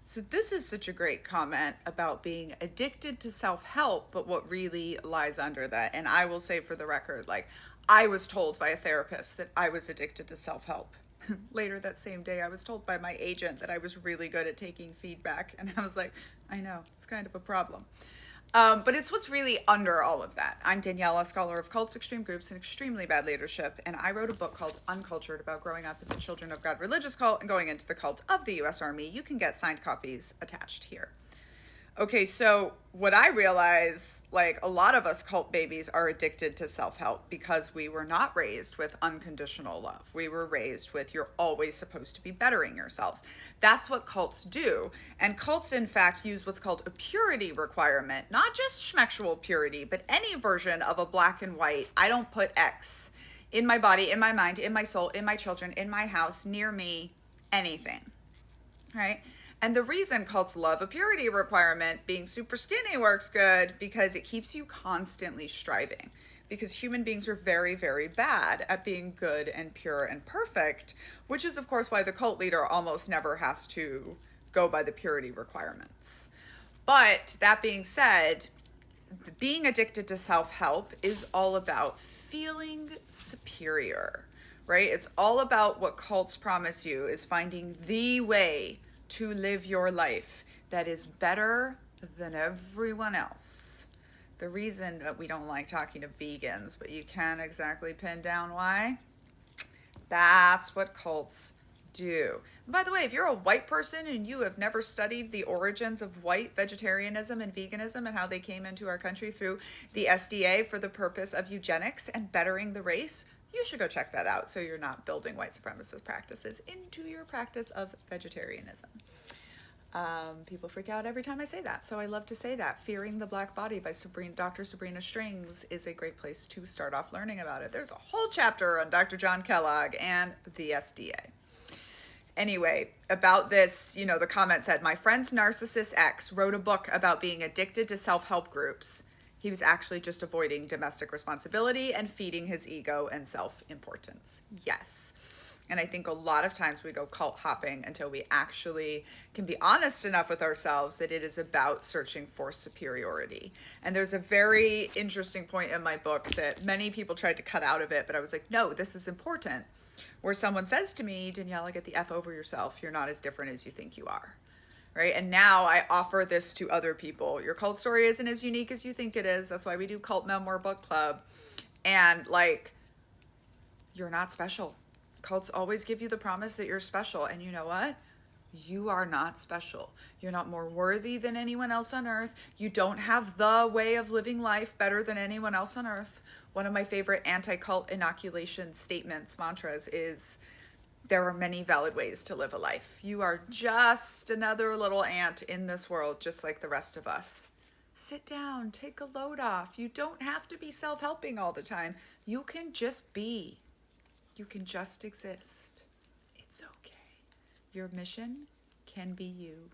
So this is such a great comment about being addicted to self-help, but what really lies under that. And I will say for the record, like, I was told by a therapist that I was addicted to self-help. Later that same day, I was told by my agent that I was really good at taking feedback. And I was like, I know, it's kind of a problem. But it's what's really under all of that. I'm Daniella, scholar of cults, extreme groups, and extremely bad leadership, and I wrote a book called Uncultured about growing up in the Children of God religious cult and going into the cult of the U.S. Army. You can get signed copies attached here. Okay, so what I realize, like a lot of us cult babies are addicted to self-help because we were not raised with unconditional love. We were raised with you're always supposed to be bettering yourselves. That's what cults do. And cults, in fact, use what's called a purity requirement, not just schmexual purity, but any version of a black and white, I don't put X in my body, in my mind, in my soul, in my children, in my house, near me, anything, right? And the reason cults love a purity requirement, being super skinny works good, because it keeps you constantly striving. Because human beings are very, very bad at being good and pure and perfect, which is, of course, why the cult leader almost never has to go by the purity requirements. But that being said, being addicted to self-help is all about feeling superior, right? It's all about what cults promise you is finding the way to live your life that is better than everyone else. The reason that we don't like talking to vegans, but you can't exactly pin down why, that's what cults do. And by the way, if you're a white person and you have never studied the origins of white vegetarianism and veganism and how they came into our country through the SDA for the purpose of eugenics and bettering the race, you should go check that out so you're not building white supremacist practices into your practice of vegetarianism. People freak out every time I say that, so I love to say that. Fearing the Black Body by Dr. Sabrina Strings is a great place to start off learning about it. There's a whole chapter on Dr. John Kellogg and the SDA. Anyway, about this, the comment said, my friend's narcissist ex wrote a book about being addicted to self-help groups. He was actually just avoiding domestic responsibility and feeding his ego and self-importance. Yes. And I think a lot of times we go cult hopping until we actually can be honest enough with ourselves that it is about searching for superiority. And there's a very interesting point in my book that many people tried to cut out of it, but I was like, no, this is important. Where someone says to me, Daniella, get the F over yourself. You're not as different as you think you are. Right? And now I offer this to other people. Your cult story isn't as unique as you think it is. That's why we do Cult Memoir Book Club. And you're not special. Cults always give you the promise that you're special. And you know what? You are not special. You're not more worthy than anyone else on earth. You don't have the way of living life better than anyone else on earth. One of my favorite anti-cult inoculation statements, mantras, is there are many valid ways to live a life. You are just another little ant in this world, just like the rest of us. Sit down, take a load off. You don't have to be self-helping all the time. You can just be. You can just exist. It's okay. Your mission can be you.